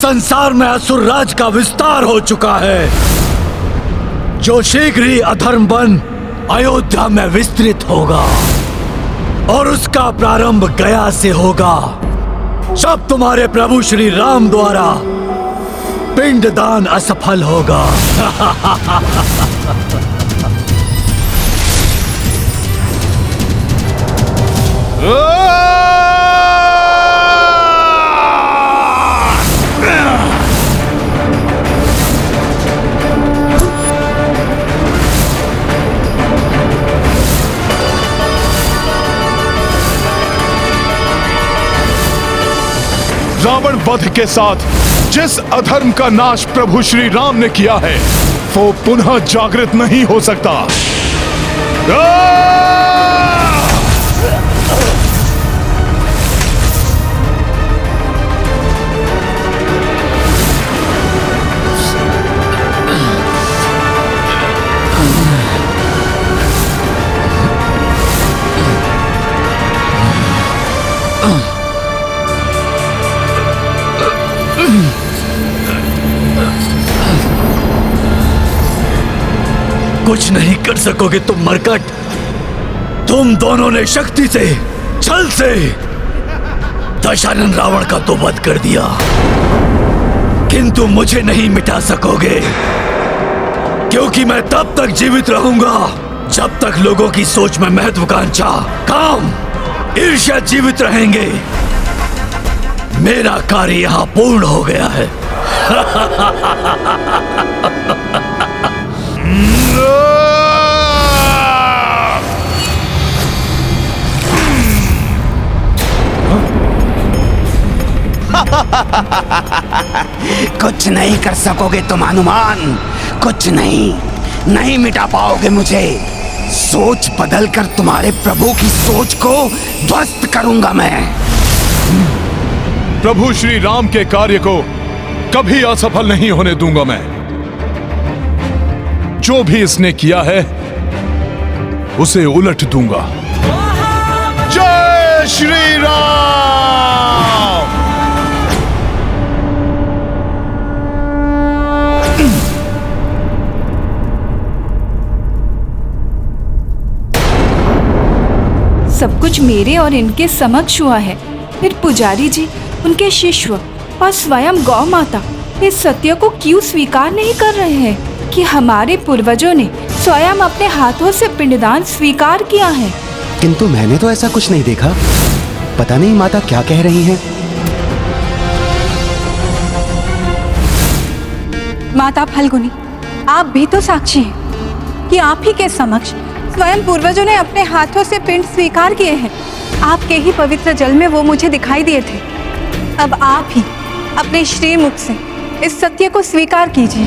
संसार में असुर राज का विस्तार हो चुका है, जो शीघ्र ही अधर्म बन अयोध्या में विस्तृत होगा और उसका प्रारंभ गया से होगा। जब तुम्हारे प्रभु श्री राम द्वारा पिंडदान असफल होगा। रावण वध के साथ जिस अधर्म का नाश प्रभु श्री राम ने किया है, वो पुनः जागृत नहीं हो सकता। कुछ नहीं कर सकोगे तुम मरकट। तुम दोनों ने शक्ति से, छल से दशानन रावण का तो वध कर दिया, किंतु मुझे नहीं मिटा सकोगे, क्योंकि मैं तब तक जीवित रहूंगा जब तक लोगों की सोच में महत्वाकांक्षा, काम, ईर्ष्या जीवित रहेंगे। मेरा कार्य यहां पूर्ण हो गया है। कुछ नहीं कर सकोगे तुम हनुमान, कुछ नहीं मिटा पाओगे मुझे। सोच बदलकर तुम्हारे प्रभु की सोच को ध्वस्त करूंगा मैं। प्रभु श्री राम के कार्य को कभी असफल नहीं होने दूंगा मैं। जो भी इसने किया है उसे उलट दूंगा। जय श्री राम। सब कुछ मेरे और इनके समक्ष हुआ है, फिर पुजारी जी, उनके शिष्य और स्वयं गौ माता इस सत्य को क्यों स्वीकार नहीं कर रहे हैं कि हमारे पूर्वजों ने स्वयं अपने हाथों से पिंडदान स्वीकार किया है। किंतु मैंने तो ऐसा कुछ नहीं देखा। पता नहीं माता क्या कह रही हैं। माता फल्गुनी, आप भी तो साक्षी हैं कि आप ही के समक्ष स्वयं पूर्वजों ने अपने हाथों से पिंड स्वीकार किए हैं। आपके ही पवित्र जल में वो मुझे दिखाई दिए थे। अब आप ही अपने श्रीमुख से इस सत्य को स्वीकार कीजिए।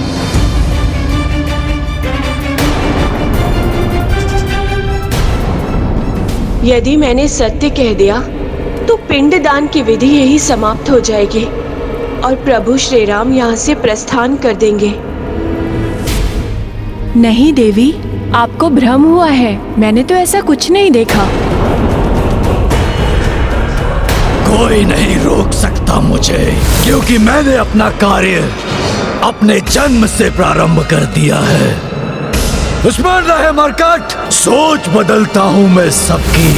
यदि मैंने सत्य कह दिया तो पिंडदान की विधि यही समाप्त हो जाएगी और प्रभु श्री राम यहाँ से प्रस्थान कर देंगे। नहीं देवी, आपको भ्रम हुआ है। मैंने तो ऐसा कुछ नहीं देखा। कोई नहीं रोक सकता मुझे, क्योंकि मैंने अपना कार्य अपने जन्म से प्रारंभ कर दिया है। स्मरण रहे मरकट, सोच बदलता हूं मैं सबकी।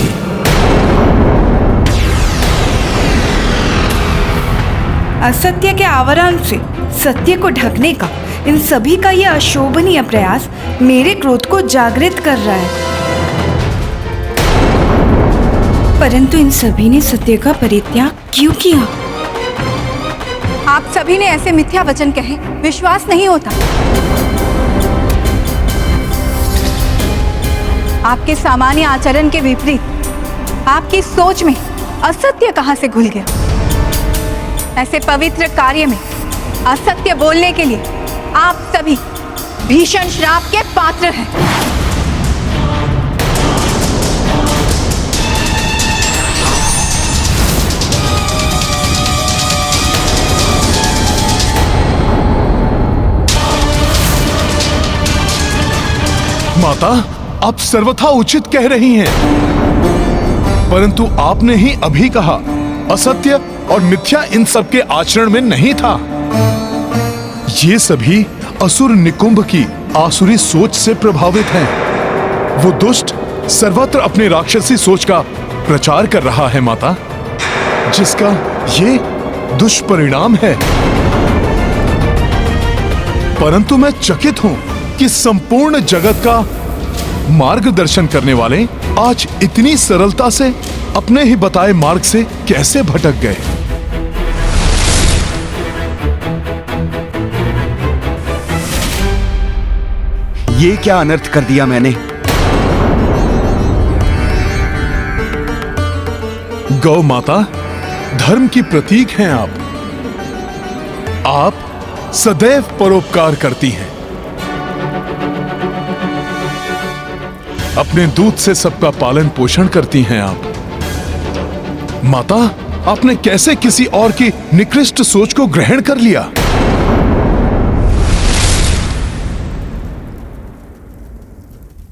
असत्य के आवरण से सत्य को ढकने का इन सभी का यह अशोभनीय प्रयास मेरे क्रोध को जागृत कर रहा है, परंतु इन सभी ने सत्य का परित्याग क्यों किया? आप सभी ने ऐसे मिथ्या वचन कहे, विश्वास नहीं होता। आपके सामान्य आचरण के विपरीत आपकी सोच में असत्य कहां से घुल गया? ऐसे पवित्र कार्य में असत्य बोलने के लिए आप सभी भीषण श्राप के पात्र हैं। माता, आप सर्वथा उचित कह रही हैं, परंतु आपने ही अभी कहा असत्य और मिथ्या इन सब के आचरण में नहीं था। ये सभी असुर निकुंभ की आसुरी सोच से प्रभावित हैं। वो दुष्ट सर्वत्र अपने राक्षसी सोच का प्रचार कर रहा है माता, जिसका ये दुष्परिणाम है। परंतु मैं चकित हूं कि संपूर्ण जगत का मार्गदर्शन करने वाले आज इतनी सरलता से अपने ही बताए मार्ग से कैसे भटक गए। ये क्या अनर्थ कर दिया मैंने? गौ माता, धर्म की प्रतीक हैं आप। आप सदैव परोपकार करती हैं। अपने दूध से सबका पालन पोषण करती हैं आप। माता, आपने कैसे किसी और की निकृष्ट सोच को ग्रहण कर लिया?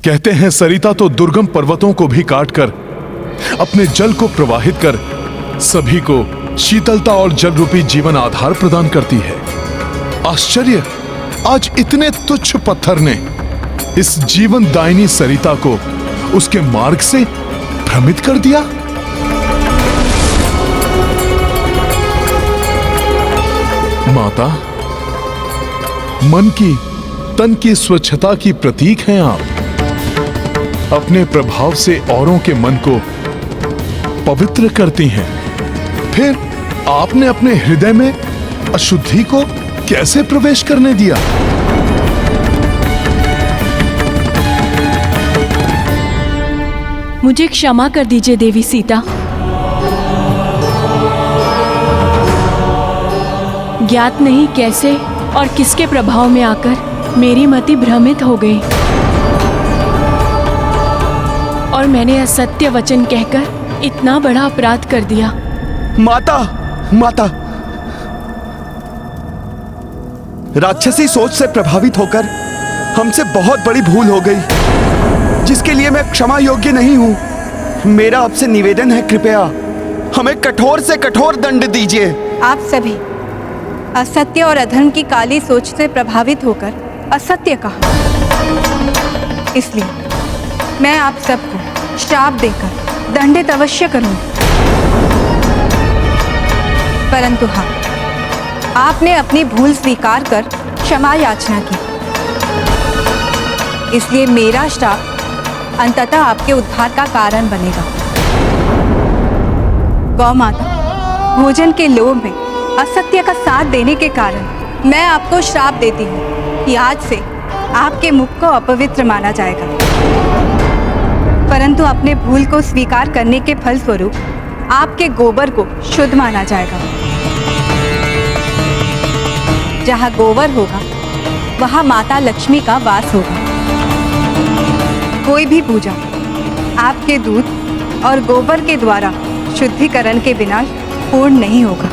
कहते हैं सरिता तो दुर्गम पर्वतों को भी काटकर अपने जल को प्रवाहित कर सभी को शीतलता और जल रूपी जीवन आधार प्रदान करती है। आश्चर्य, आज इतने तुच्छ पत्थर ने इस जीवन दायिनी सरिता को उसके मार्ग से भ्रमित कर दिया। माता, मन की तन की स्वच्छता की प्रतीक हैं आप। अपने प्रभाव से औरों के मन को पवित्र करती हैं। फिर आपने अपने हृदय में अशुद्धि को कैसे प्रवेश करने दिया? मुझे क्षमा कर दीजिए देवी सीता। ज्ञात नहीं कैसे और किसके प्रभाव में आकर मेरी मति भ्रमित हो गई और मैंने असत्य वचन कहकर इतना बड़ा अपराध कर दिया। माता, माता, राक्षसी सोच से प्रभावित होकर हमसे बहुत बड़ी भूल हो गई, जिसके लिए मैं क्षमा योग्य नहीं हूं। मेरा आपसे निवेदन है, कृपया हमें कठोर से कठोर दंड दीजिए। आप सभी असत्य और अधर्म की काली सोच से प्रभावित होकर असत्य कहा, इसलिए मैं आप सबको श्राप देकर दंडित अवश्य करूंगी। परंतु हाँ, आपने अपनी भूल स्वीकार कर क्षमा याचना की, इसलिए मेरा श्राप अंततः आपके उद्धार का कारण बनेगा। गौ माता, भोजन के लोभ में असत्य का साथ देने के कारण मैं आपको श्राप देती हूँ कि आज से आपके मुख को अपवित्र माना जाएगा। परंतु अपने भूल को स्वीकार करने के फलस्वरूप आपके गोबर को शुद्ध माना जाएगा। जहाँ गोबर होगा वहाँ माता लक्ष्मी का वास होगा। कोई भी पूजा आपके दूध और गोबर के द्वारा शुद्धिकरण के बिना पूर्ण नहीं होगा।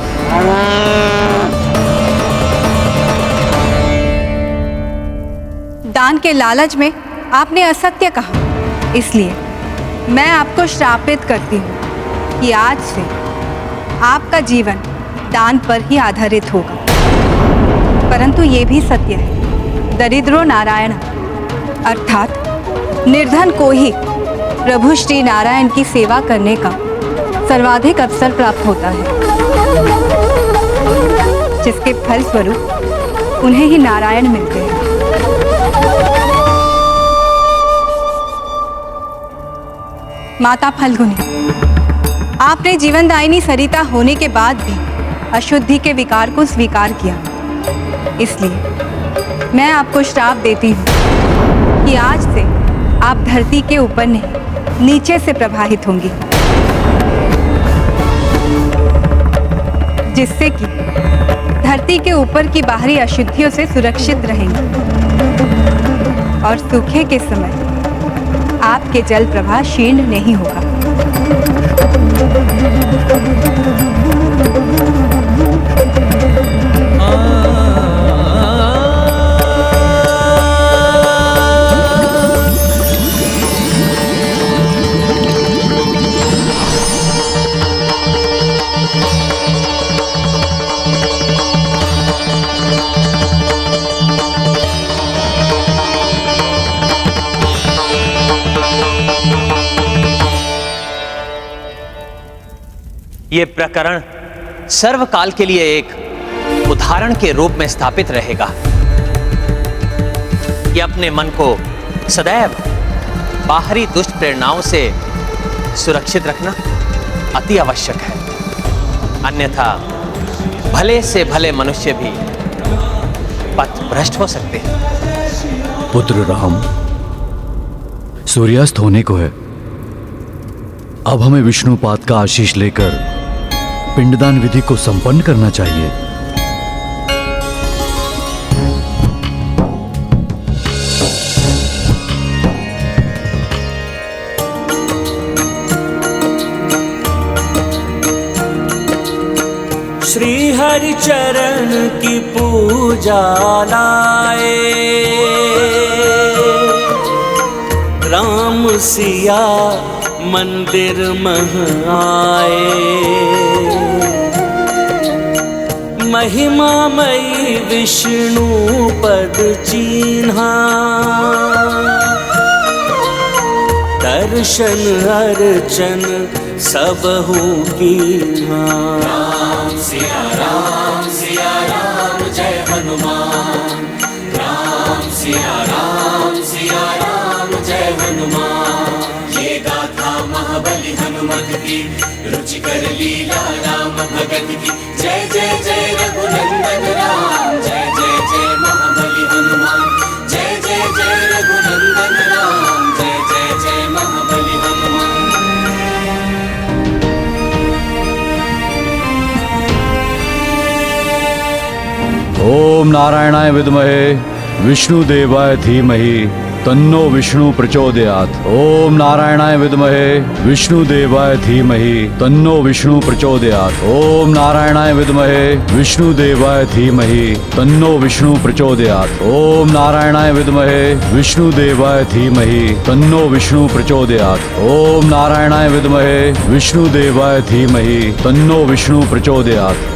दान के लालच में आपने असत्य कहा, इसलिए मैं आपको श्रापित करती हूँ कि आज से आपका जीवन दान पर ही आधारित होगा। परंतु ये भी सत्य है, दरिद्रो नारायण, अर्थात निर्धन को ही प्रभु श्री नारायण की सेवा करने का सर्वाधिक अवसर प्राप्त होता है, जिसके फलस्वरूप उन्हें ही नारायण मिलते हैं। माता फल्गुनी, आपने जीवनदायिनी सरिता होने के बाद भी अशुद्धि के विकार को स्वीकार किया, इसलिए मैं आपको श्राप देती हूँ कि आज से आप धरती के ऊपर नहीं नीचे से प्रवाहित होंगी, जिससे कि धरती के ऊपर की बाहरी अशुद्धियों से सुरक्षित रहेंगी और सूखे के समय आपके जल प्रवाह क्षीण नहीं होगा। ये प्रकरण सर्वकाल के लिए एक उदाहरण के रूप में स्थापित रहेगा कि अपने मन को सदैव बाहरी दुष्ट प्रेरणाओं से सुरक्षित रखना अति आवश्यक है। अन्यथा भले से भले मनुष्य भी पथ भ्रष्ट हो सकते हैं। पुत्र राम, सूर्यास्त होने को है। अब हमें विष्णुपाद का आशीष लेकर पिंडदान विधि को संपन्न करना चाहिए। श्री हरि चरण की पूजा लाए, राम सिया मंदिर मह आए। महिमामयी विष्णु पद चीन्हा, दर्शन अर्चन सबहु कीन्हा। राम सिया राम जय हनुमान। राम सिया राम जय हनुमान। ये गाथा महाबली हनुमत की, रुचिकर लीला राम भगत की। जय जय जय रघुनंदन राम, जय जय जय महाबली हनुमान। जय जय जय रघुनंदन राम, जय जय जय महाबली हनुमान। ओम नारायणाय विद्महे विष्णुदेवाय धीमहि तन्नो विष्णु प्रचोदयात्। ओम नारायणाय विद्महे विष्णुदेवाय धीमहि तन्नो विष्णु प्रचोदयात्। ओम नारायणाय विद्महे विष्णुदेवाय धीमहि तन्नो विष्णु प्रचोदयात्। ओम नारायणाय विद्महे विष्णुदेवाय धीमहि तन्नो विष्णु प्रचोदयात्। ओम नारायणाय विद्महे विष्णुदेवाय धीमहि तन्नो विष्णु प्रचोदयात्।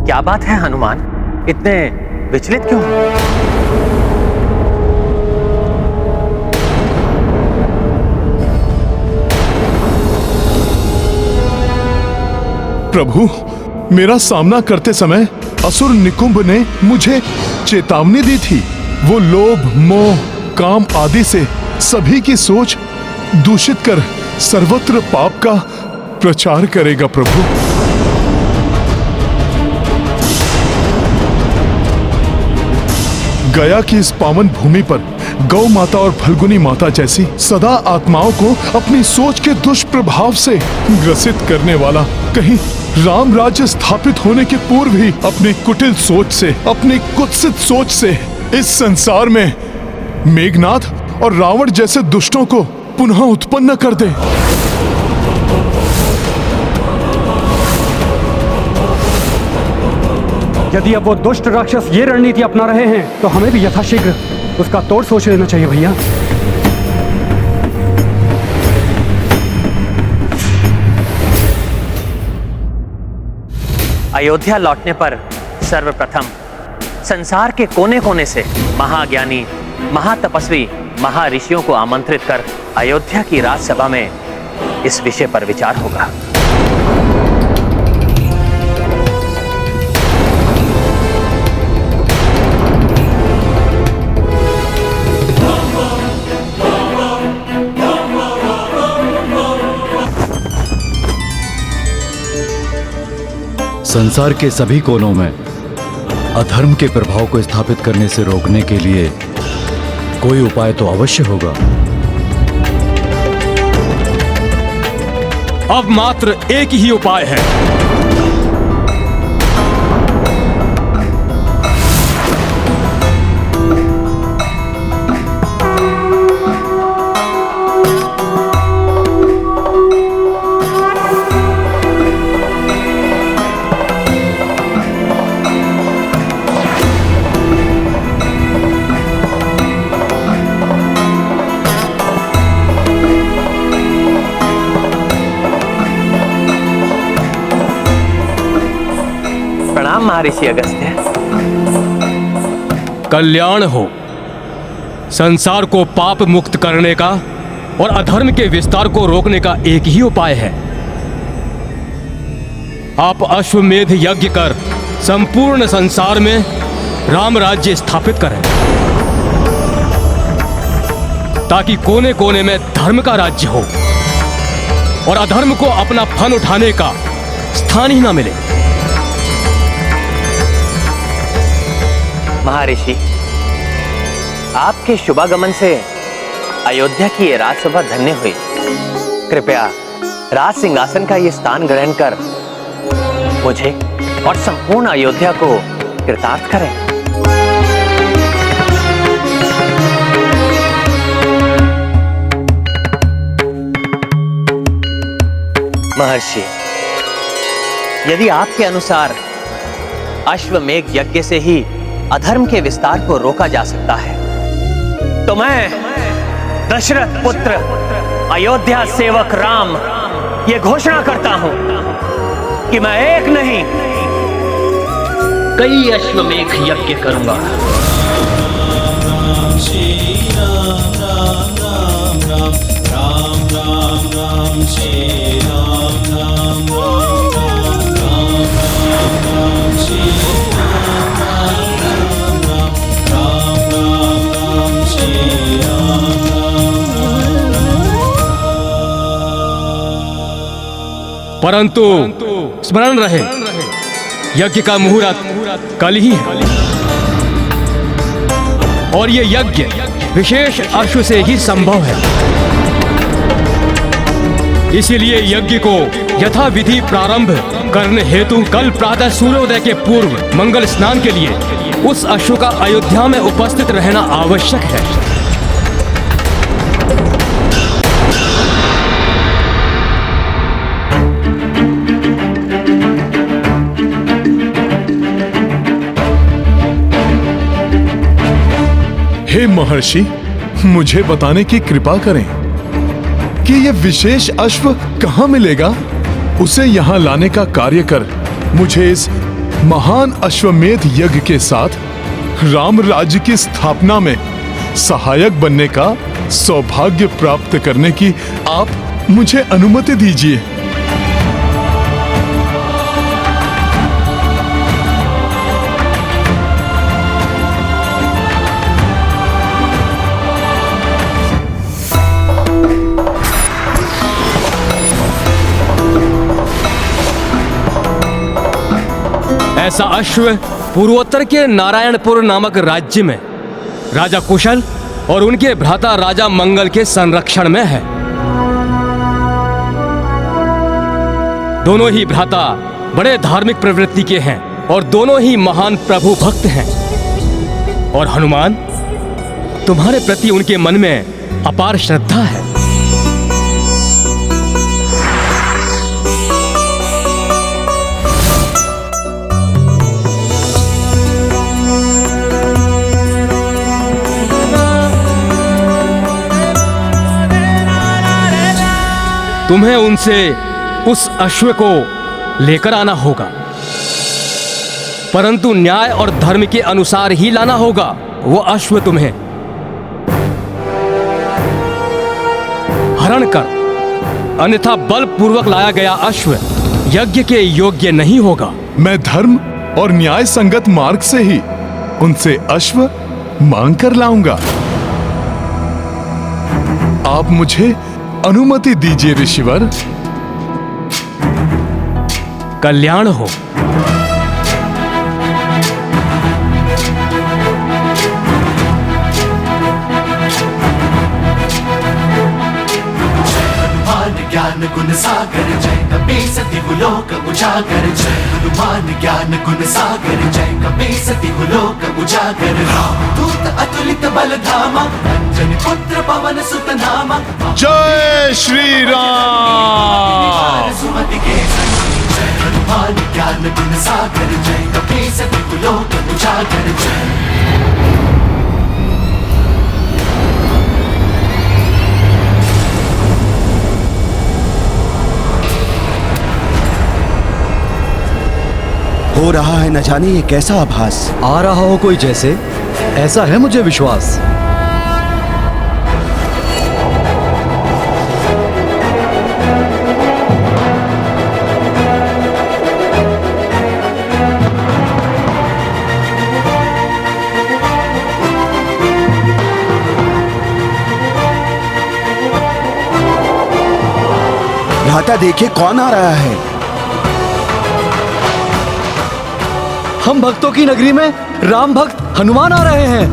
क्या बात है हनुमान, इतने विचलित क्यों? प्रभु, मेरा सामना करते समय असुर निकुंभ ने मुझे चेतावनी दी थी। वो लोभ, मोह, काम आदि से सभी की सोच दूषित कर सर्वत्र पाप का प्रचार करेगा। प्रभु, गया की इस पावन भूमि पर गौ माता और फल्गुनी माता जैसी सदा आत्माओं को अपनी सोच के दुष्प्रभाव से ग्रसित करने वाला, कहीं राम राज्य स्थापित होने के पूर्व ही अपनी कुटिल सोच से, अपनी कुत्सित सोच से इस संसार में मेघनाथ और रावण जैसे दुष्टों को पुनः उत्पन्न कर दे। यदि अब वो दुष्ट राक्षस ये रणनीति अपना रहे हैं तो हमें भी यथाशीघ्र उसका तोड़ सोच लेना चाहिए भैया। अयोध्या लौटने पर सर्वप्रथम संसार के कोने कोने से महाज्ञानी, महातपस्वी, महाऋषियों को आमंत्रित कर अयोध्या की राजसभा में इस विषय पर विचार होगा। संसार के सभी कोनों में अधर्म के प्रभाव को स्थापित करने से रोकने के लिए कोई उपाय तो अवश्य होगा। अब मात्र एक ही उपाय है। महर्षि अगस्त्य, कल्याण हो। संसार को पाप मुक्त करने का और अधर्म के विस्तार को रोकने का एक ही उपाय है। आप अश्वमेध यज्ञ कर संपूर्ण संसार में राम राज्य स्थापित करें, ताकि कोने कोने में धर्म का राज्य हो और अधर्म को अपना फन उठाने का स्थान ही ना मिले। महर्षि, आपके शुभागमन से अयोध्या की ये राजसभा धन्य हुई। कृपया राज सिंहासन का ये स्थान ग्रहण कर मुझे और संपूर्ण अयोध्या को कृतार्थ करें। महर्षि, यदि आपके अनुसार अश्वमेध यज्ञ से ही अधर्म के विस्तार को रोका जा सकता है, तो मैं दशरथ पुत्र अयोध्या सेवक राम ये घोषणा करता हूं कि मैं एक नहीं कई अश्वमेध यज्ञ करूंगा। श्री राम राम राम राम राम राम राम श्री राम राम राम राम राम श्री राम राम राम राम श्री राम परंतु स्मरण रहे, यज्ञ का मुहूर्त कल ही है और ये यज्ञ विशेष अश्व से ही संभव है। इसीलिए यज्ञ को यथा विधि प्रारंभ करने हेतु कल प्रातः सूर्योदय के पूर्व मंगल स्नान के लिए उस अश्व का अयोध्या में उपस्थित रहना आवश्यक है। हे महर्षि, मुझे बताने की कृपा करें कि यह विशेष अश्व कहां मिलेगा। उसे यहां लाने का कार्य कर मुझे इस महान अश्वमेध यज्ञ के साथ राम राज्य की स्थापना में सहायक बनने का सौभाग्य प्राप्त करने की आप मुझे अनुमति दीजिए। ऐसा अश्व पूर्वोत्तर के नारायणपुर नामक राज्य में राजा कुशल और उनके भ्राता राजा मंगल के संरक्षण में है। दोनों ही भ्राता बड़े धार्मिक प्रवृत्ति के हैं और दोनों ही महान प्रभु भक्त हैं। और हनुमान, तुम्हारे प्रति उनके मन में अपार श्रद्धा है। तुम्हें उनसे उस अश्व को लेकर आना होगा, परंतु न्याय और धर्म के अनुसार ही लाना होगा। वो अश्व तुम्हें हरण कर, अन्यथा बलपूर्वक लाया गया अश्व यज्ञ के योग्य नहीं होगा। मैं धर्म और न्याय संगत मार्ग से ही उनसे अश्व मांग कर लाऊंगा। आप मुझे अनुमति दीजिए ऋषिवर। कल्याण हो। ज्ञान गुण सागर जय कपीसति लोक उजागर। जय हनुमान ज्ञान गुण सागर जय कपीसति लोक उजागर। दूत अतुलित बल धामा अंजनी पुत्र पवन सुत नामा। जय श्री राम। सुमति के जय हनुमान ज्ञान गुण सागर जय कपीसति लोक उजागर। जय हो रहा है न जाने ये कैसा आभास। आ रहा हो कोई जैसे ऐसा है मुझे विश्वास। भ्राता देखिए कौन आ रहा है। हम भक्तों की नगरी में राम भक्त हनुमान आ रहे हैं।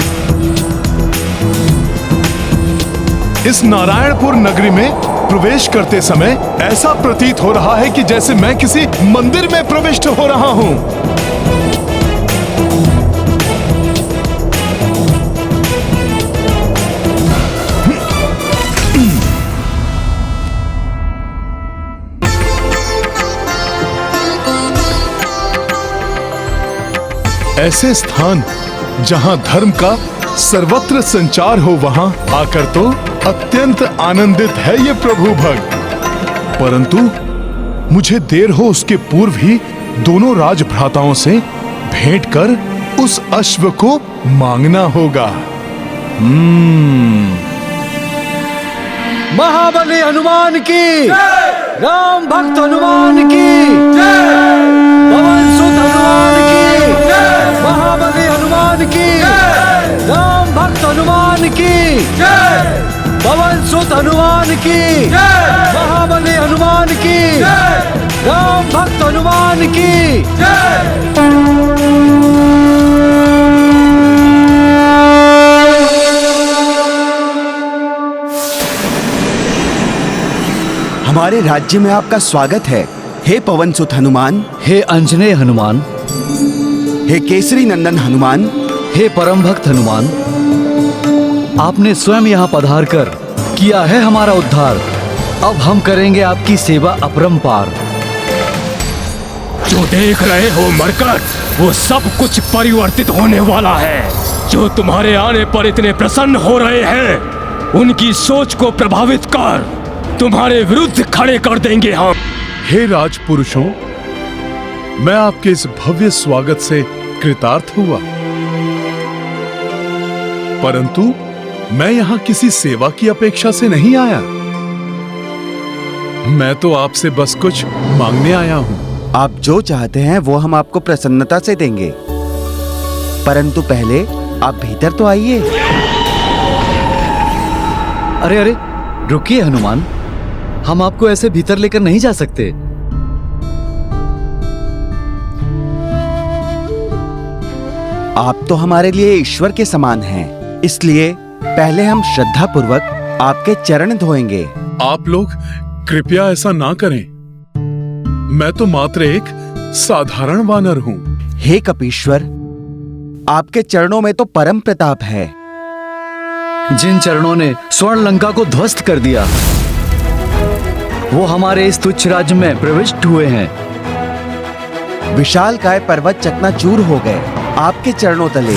इस नारायणपुर नगरी में प्रवेश करते समय ऐसा प्रतीत हो रहा है कि जैसे मैं किसी मंदिर में प्रविष्ट हो रहा हूं। ऐसे स्थान जहां धर्म का सर्वत्र संचार हो, वहां आकर तो अत्यंत आनंदित है ये प्रभु भक्त। परंतु मुझे देर हो उसके पूर्व ही दोनों राजभ्राताओं से भेंट कर उस अश्व को मांगना होगा। महाबली हनुमान की, राम भक्त हनुमान की, पवन सुत हनुमान की, महाबली हनुमान की, राम भक्त हनुमान की, पवन सुत हनुमान की, महाबली हनुमान की, राम भक्त हनुमान की। हमारे राज्य में आपका स्वागत है, हे पवन सुत हनुमान, हे अंजनेय हनुमान, हे केसरी नंदन हनुमान, हे परम भक्त हनुमान। आपने स्वयं यहाँ पधार कर किया है हमारा उद्धार। अब हम करेंगे आपकी सेवा अपरंपार। जो देख रहे हो मरकट, वो सब कुछ परिवर्तित होने वाला है। जो तुम्हारे आने पर इतने प्रसन्न हो रहे हैं, उनकी सोच को प्रभावित कर तुम्हारे विरुद्ध खड़े कर देंगे हम। हे राजपुरुषों, मैं आपके इस भव्य स्वागत से कृतार्थ हुआ, परंतु मैं यहां किसी सेवा की अपेक्षा से नहीं आया। मैं तो आपसे बस कुछ मांगने आया हूं। आप जो चाहते हैं वो हम आपको प्रसन्नता से देंगे, परंतु पहले आप भीतर तो आइए। अरे अरे रुकिए हनुमान, हम आपको ऐसे भीतर लेकर नहीं जा सकते। आप तो हमारे लिए ईश्वर के समान हैं, इसलिए पहले हम श्रद्धा पूर्वक आपके चरण धोएंगे। आप लोग कृपया ऐसा ना करें। मैं तो मात्र एक साधारण वानर हूं। हे कपीश्वर, आपके चरणों में तो परम प्रताप है। जिन चरणों ने स्वर्ण लंका को ध्वस्त कर दिया, वो हमारे इस तुच्छ राज्य में प्रविष्ट हुए हैं। विशालकाय पर्वत चकनाचूर हो गए आपके चरणों तले।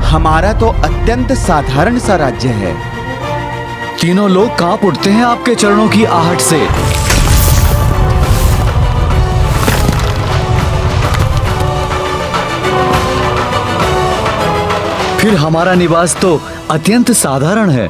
हमारा तो अत्यंत साधारण सा राज्य है। तीनों लोग कांप उठते हैं आपके चरणों की आहट से। फिर हमारा निवास तो अत्यंत साधारण है।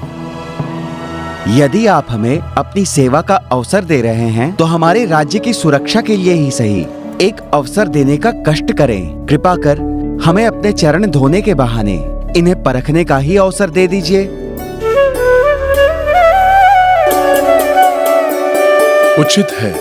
यदि आप हमें अपनी सेवा का अवसर दे रहे हैं तो हमारे राज्य की सुरक्षा के लिए ही सही एक अवसर देने का कष्ट करें। कृपा कर हमें अपने चरण धोने के बहाने इन्हें परखने का ही अवसर दे दीजिए। उचित है।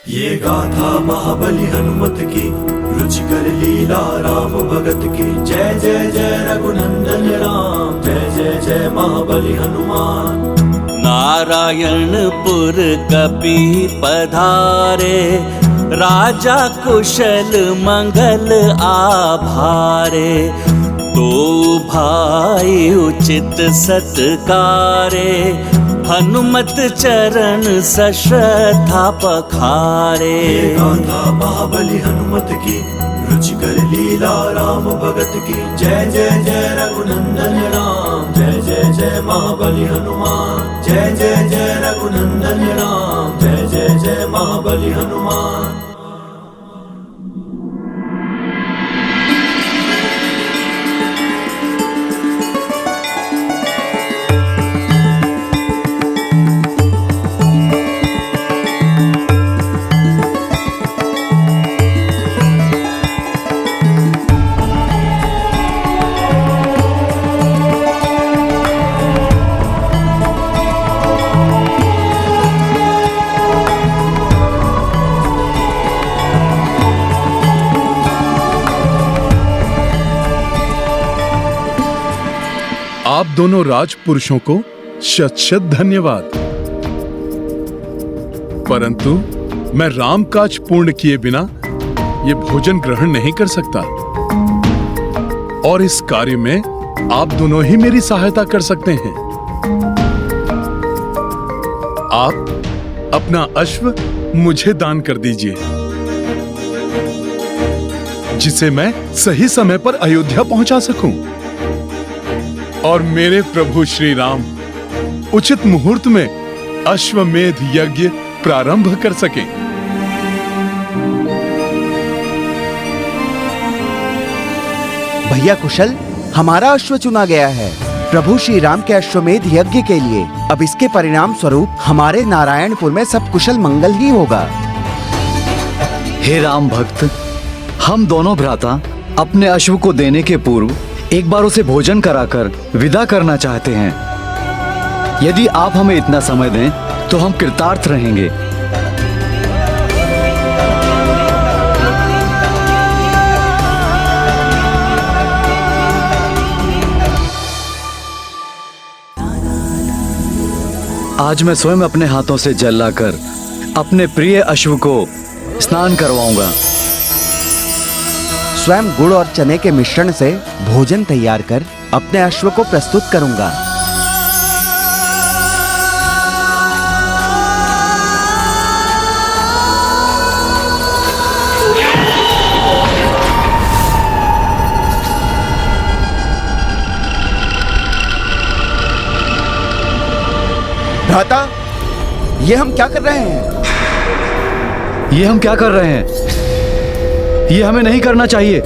ये गाथा महाबली हनुमत की, रुचिकर लीला राम भगत की। जय जय जय रघुनंदन राम, जय जय जय महाबली हनुमान। नारायणपुर कपि पधारे, राजा कुशल मंगल आभारे। तो भाई उचित सत्कारे, हनुमत चरण सश्रद्धा पखारे। गाथा महाबली हनुमत की, रुचिकर लीला राम भगत की। जय जय जय रघुनंदन राम, जय जय जय महाबली हनुमान। जय जय जय रघुनंदन राम, जय जय जय महाबली हनुमान। आप दोनों राजपुरुषों को शत शत धन्यवाद। परंतु मैं राम काज पूर्ण किए बिना ये भोजन ग्रहण नहीं कर सकता, और इस कार्य में आप दोनों ही मेरी सहायता कर सकते हैं। आप अपना अश्व मुझे दान कर दीजिए, जिसे मैं सही समय पर अयोध्या पहुंचा सकूं, और मेरे प्रभु श्री राम उचित मुहूर्त में अश्वमेध यज्ञ प्रारंभ कर सकें। भैया कुशल, हमारा अश्व चुना गया है प्रभु श्री राम के अश्वमेध यज्ञ के लिए। अब इसके परिणाम स्वरूप हमारे नारायणपुर में सब कुशल मंगल ही होगा। हे राम भक्त, हम दोनों भ्राता अपने अश्व को देने के पूर्व एक बार उसे भोजन कराकर विदा करना चाहते हैं। यदि आप हमें इतना समय दें तो हम कृतार्थ रहेंगे। आज मैं स्वयं अपने हाथों से जल लाकर अपने प्रिय अश्व को स्नान करवाऊंगा। स्वयं गुड़ और चने के मिश्रण से भोजन तैयार कर अपने अश्व को प्रस्तुत करूंगा। भ्राता, ये हम क्या कर रहे हैं? ये हम क्या कर रहे हैं? ये हमें नहीं करना चाहिए।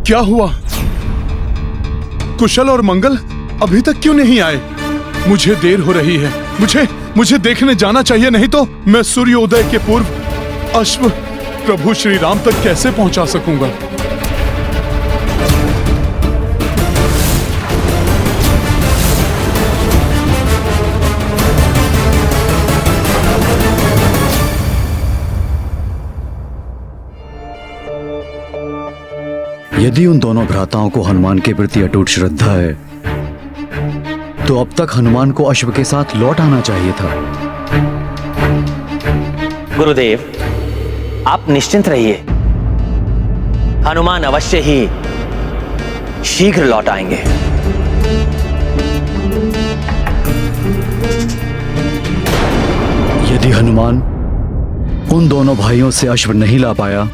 क्या हुआ? कुशल और मंगल अभी तक क्यों नहीं आए? मुझे देर हो रही है। मुझे देखने जाना चाहिए, नहीं तो मैं सूर्योदय के पूर्व अश्व प्रभु श्री राम तक कैसे पहुंचा सकूंगा? यदि उन दोनों भ्राताओं को हनुमान के प्रति अटूट श्रद्धा है तो अब तक हनुमान को अश्व के साथ लौट आना चाहिए था। गुरुदेव, आप निश्चिंत रहिए, हनुमान अवश्य ही शीघ्र लौट आएंगे। यदि हनुमान उन दोनों भाइयों से अश्व नहीं ला पाया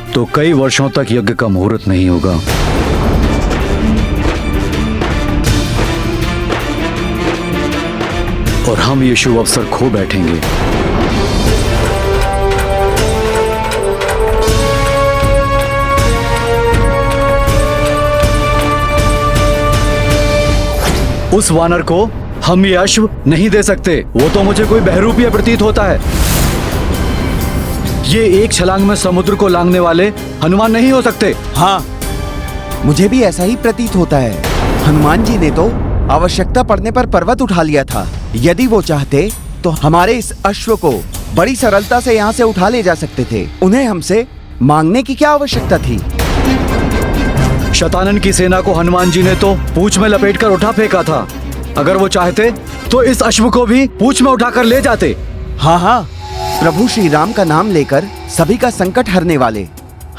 तो कई वर्षों तक यज्ञ का मुहूर्त नहीं होगा। और हम ये शुभ अवसर खो बैठेंगे। उस वानर को हम ये अश्व नहीं दे सकते। वो तो मुझे कोई बहरूपिया प्रतीत होता है। ये एक छलांग में समुद्र को लांघने वाले हनुमान नहीं हो सकते। हाँ, मुझे भी ऐसा ही प्रतीत होता है। हनुमान जी ने तो आवश्यकता पड़ने पर पर्वत उठा लिया था। यदि वो चाहते तो हमारे इस अश्व को बड़ी सरलता से यहाँ से उठा ले जा सकते थे। उन्हें हमसे मांगने की क्या आवश्यकता थी? शतानन की सेना को हनुमान जी ने तो पूंछ में लपेटकर उठा फेंका था। अगर वो चाहते तो इस अश्व को भी पूंछ में उठाकर ले जाते। हाँ, प्रभु श्री राम का नाम लेकर सभी का संकट हरने वाले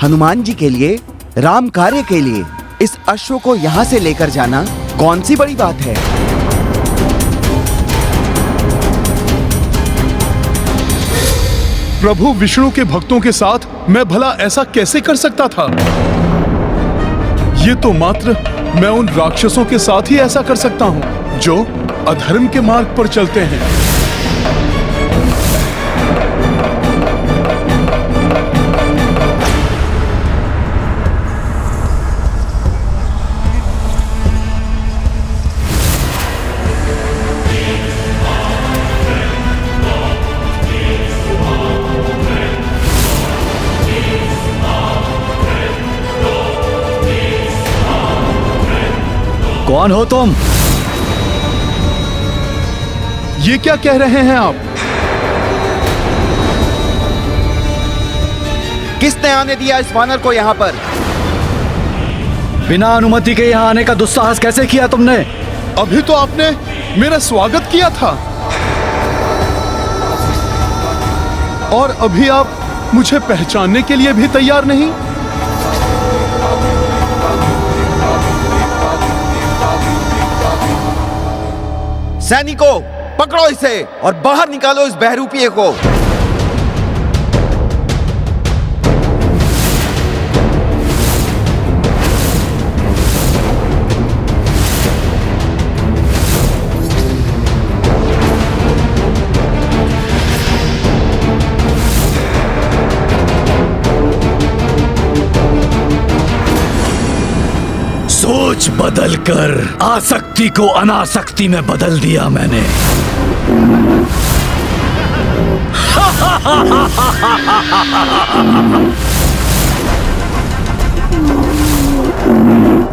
हनुमान जी के लिए, राम कार्य के लिए इस अश्व को यहाँ से लेकर जाना कौन सी बड़ी बात है? प्रभु विष्णु के भक्तों के साथ मैं भला ऐसा कैसे कर सकता था? ये तो मात्र मैं उन राक्षसों के साथ ही ऐसा कर सकता हूँ जो अधर्म के मार्ग पर चलते हैं। कौन हो तुम? ये क्या कह रहे हैं आप? आने दिया इस वानर को यहाँ पर? बिना अनुमति के यहाँ आने का दुस्साहस कैसे किया तुमने? अभी तो आपने मेरा स्वागत किया था और अभी आप मुझे पहचानने के लिए भी तैयार नहीं। सैनिकों, पकड़ो इसे और बाहर निकालो इस बहरूपिये को। सोच बदल कर आसक्ति को अनासक्ति में बदल दिया मैंने।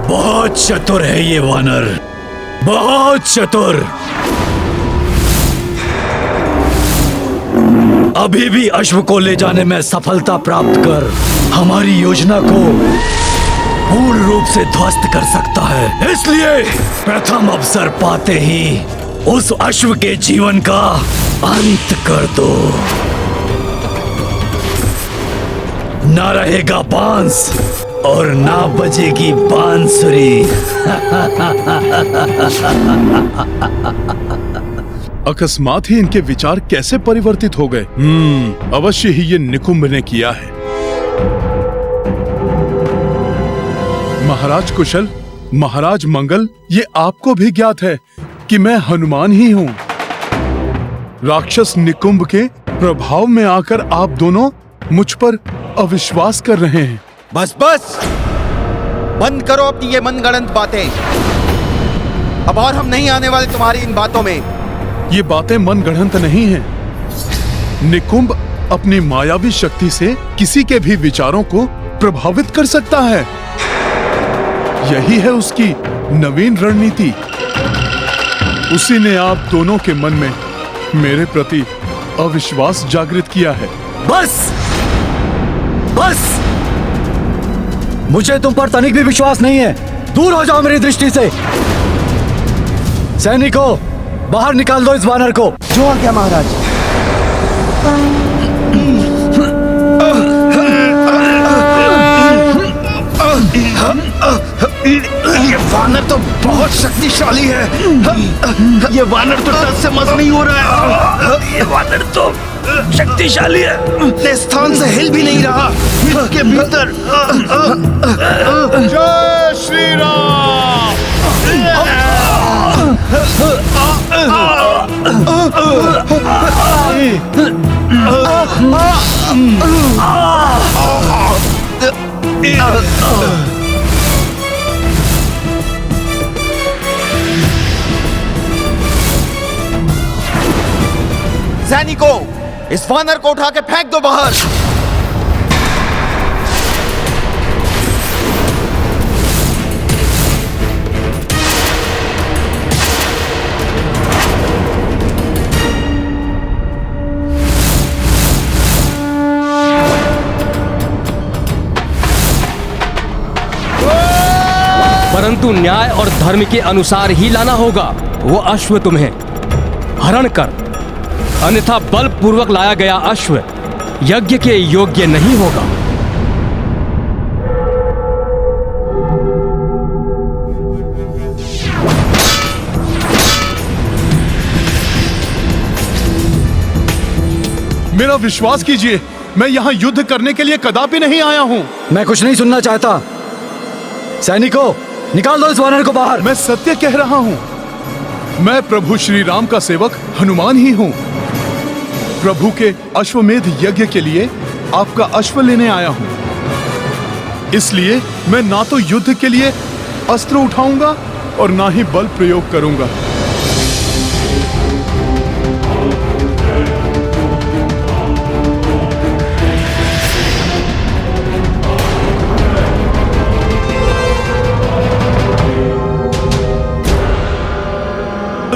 बहुत चतुर है ये वानर, बहुत चतुर। अभी भी अश्व को ले जाने में सफलता प्राप्त कर हमारी योजना को पूर्ण रूप से ध्वस्त कर सकता है। इसलिए प्रथम अवसर पाते ही उस अश्व के जीवन का अंत कर दो। ना रहेगा बांस और ना बजेगी बांसुरी। अकस्मात ही इनके विचार कैसे परिवर्तित हो गए? अवश्य ही ये निकुंभ ने किया है। महाराज कुशल, महाराज मंगल, ये आपको भी ज्ञात है कि मैं हनुमान ही हूँ। राक्षस निकुंभ के प्रभाव में आकर आप दोनों मुझ पर अविश्वास कर रहे हैं। बस बस, बंद करो अपनी ये मनगढ़ंत बातें। अब और हम नहीं आने वाले तुम्हारी इन बातों में। ये बातें मनगढ़ंत नहीं हैं। निकुंभ अपनी मायावी शक्ति से किसी के भी विचारों को प्रभावित कर सकता है। यही है उसकी नवीन रणनीति। उसी ने आप दोनों के मन में मेरे प्रति अविश्वास जागृत किया है। बस बस, मुझे तुम पर तनिक भी विश्वास नहीं है। दूर हो जाओ मेरी दृष्टि से। सैनिकों, बाहर निकाल दो इस वानर को। जो आ गया महाराज। ये वानर तो बहुत शक्तिशाली है। ये वानर तो डर से मस नहीं हो रहा है। ये वानर तो शक्तिशाली है, अपने स्थान से हिल भी नहीं रहा। इसके भीतर जय श्री राम। सैनिकों, इस वानर को उठा के फेंक दो बाहर। परंतु न्याय और धर्म के अनुसार ही लाना होगा। वो अश्व तुम्हें हरण कर, अन्यथा बलपूर्वक लाया गया अश्व यज्ञ के योग्य नहीं होगा। मेरा विश्वास कीजिए, मैं यहाँ युद्ध करने के लिए कदापि नहीं आया हूँ। मैं कुछ नहीं सुनना चाहता। सैनिकों, निकाल दो इस वानर को बाहर। मैं सत्य कह रहा हूँ। मैं प्रभु श्री राम का सेवक हनुमान ही हूँ। प्रभु के अश्वमेध यज्ञ के लिए आपका अश्व लेने आया हूँ। इसलिए मैं ना तो युद्ध के लिए अस्त्र उठाऊंगा और ना ही बल प्रयोग करूंगा।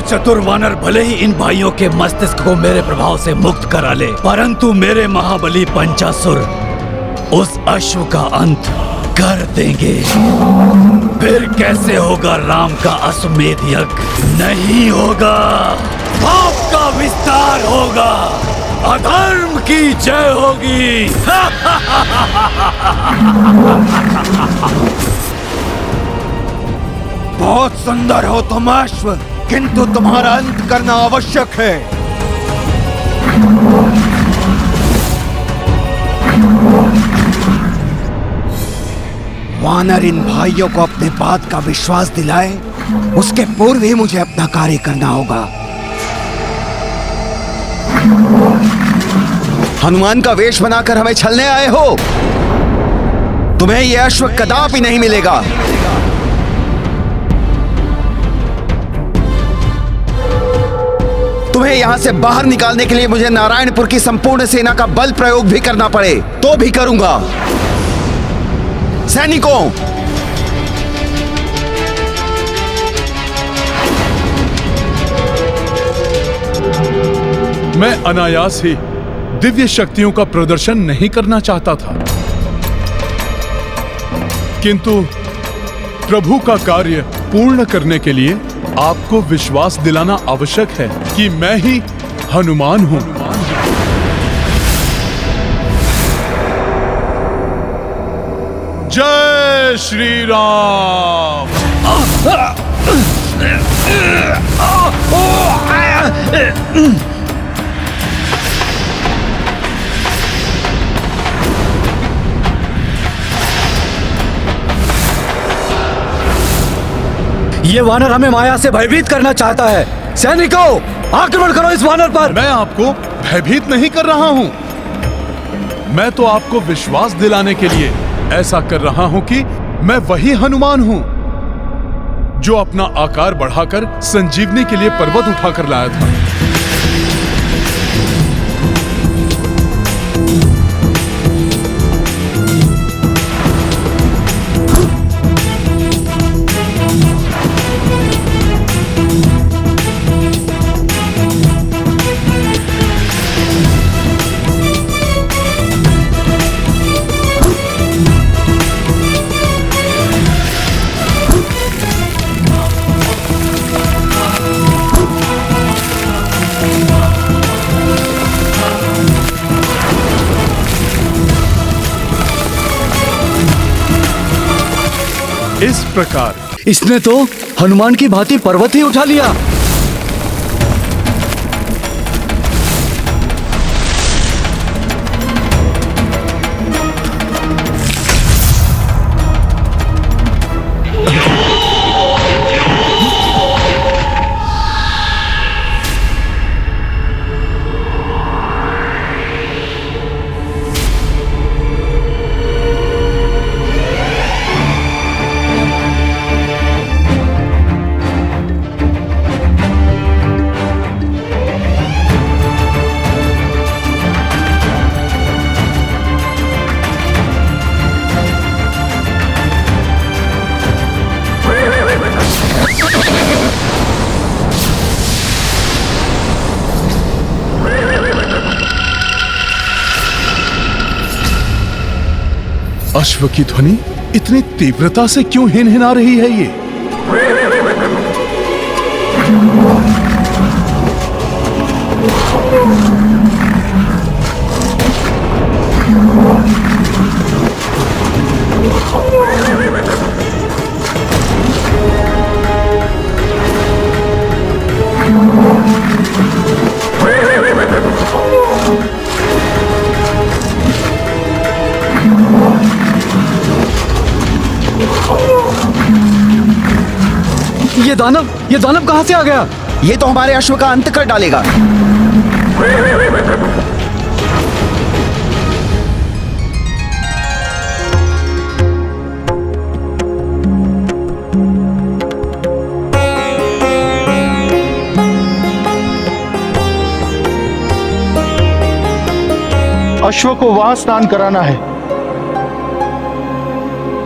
चतुर वानर भले ही इन भाइयों के मस्तिष्क को मेरे प्रभाव से मुक्त करा ले, परंतु मेरे महाबली पंचासुर उस अश्व का अंत कर देंगे। फिर कैसे होगा राम का अश्वमेध यज्ञ? नहीं होगा। पाप का विस्तार होगा, अधर्म की जय होगी। बहुत सुंदर हो तुम अश्व, किंतु तुम्हारा अंत करना आवश्यक है। वानर इन भाइयों को अपने बात का विश्वास दिलाए, उसके पूर्व ही मुझे अपना कार्य करना होगा। हनुमान का वेश बनाकर हमें छलने आए हो? तुम्हें यह अश्व कदापि नहीं मिलेगा। तुम्हें यहां से बाहर निकालने के लिए मुझे नारायणपुर की संपूर्ण सेना का बल प्रयोग भी करना पड़े तो भी करूंगा। सैनिकों, मैं अनायास ही दिव्य शक्तियों का प्रदर्शन नहीं करना चाहता था, किंतु प्रभु का कार्य पूर्ण करने के लिए आपको विश्वास दिलाना आवश्यक है कि मैं ही हनुमान हूं। जय श्री राम। ये वानर हमें माया से भयभीत करना चाहता है। सैनिकों, आक्रमण करो इस वानर पर। मैं आपको भयभीत नहीं कर रहा हूं, मैं तो आपको विश्वास दिलाने के लिए ऐसा कर रहा हूं कि मैं वही हनुमान हूं जो अपना आकार बढ़ाकर संजीवनी के लिए पर्वत उठाकर लाया था। इस प्रकार इसने तो हनुमान की भांति पर्वत ही उठा लिया। अश्व की ध्वनि इतनी तीव्रता से क्यों हिनहिना रही है ये? ये दानव कहां से आ गया? ये तो हमारे अश्व का अंत कर डालेगा। अश्व को वहां स्नान कराना है,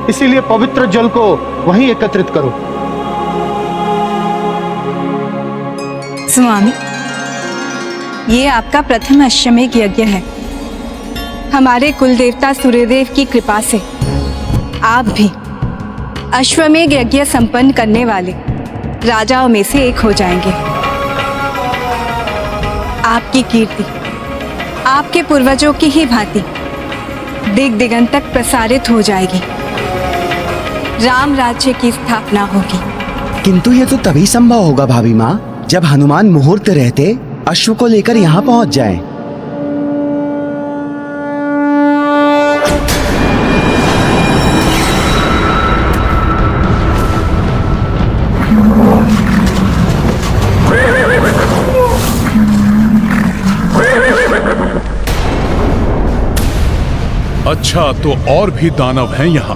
इसीलिए पवित्र जल को वहीं एकत्रित करो। स्वामी, ये आपका प्रथम अश्वमेध यज्ञ है। हमारे कुलदेवता सूर्यदेव की कृपा से आप भी अश्वमेध यज्ञ संपन्न करने वाले राजाओं में से एक हो जाएंगे। आपकी कीर्ति आपके पूर्वजों की ही भांति दिग दिगंत तक प्रसारित हो जाएगी। राम राज्य की स्थापना होगी। किंतु ये तो तभी संभव होगा भाभी माँ, जब हनुमान मुहूर्त रहते अश्व को लेकर यहाँ पहुँच जाए। अच्छा, तो और भी दानव हैं यहाँ।